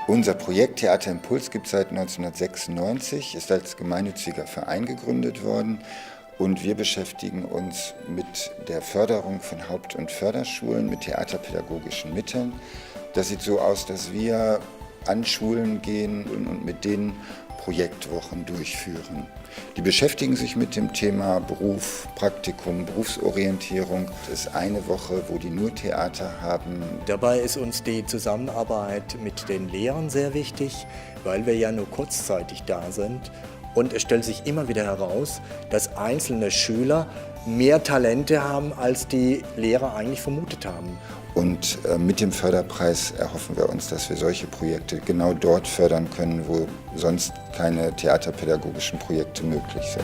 Unser Projekt Theater Impuls gibt es seit 1996, ist als gemeinnütziger Verein gegründet worden und wir beschäftigen uns mit der Förderung von Haupt- und Förderschulen mit theaterpädagogischen Mitteln. Das sieht so aus, dass wir an Schulen gehen und mit denen Projektwochen durchführen. Die beschäftigen sich mit dem Thema Beruf, Praktikum, Berufsorientierung. Es ist eine Woche, wo die nur Theater haben. Dabei ist uns die Zusammenarbeit mit den Lehrern sehr wichtig, weil wir ja nur kurzzeitig da sind. Und es stellt sich immer wieder heraus, dass einzelne Schüler mehr Talente haben, als die Lehrer eigentlich vermutet haben. Und mit dem Förderpreis erhoffen wir uns, dass wir solche Projekte genau dort fördern können, wo sonst keine theaterpädagogischen Projekte möglich sind.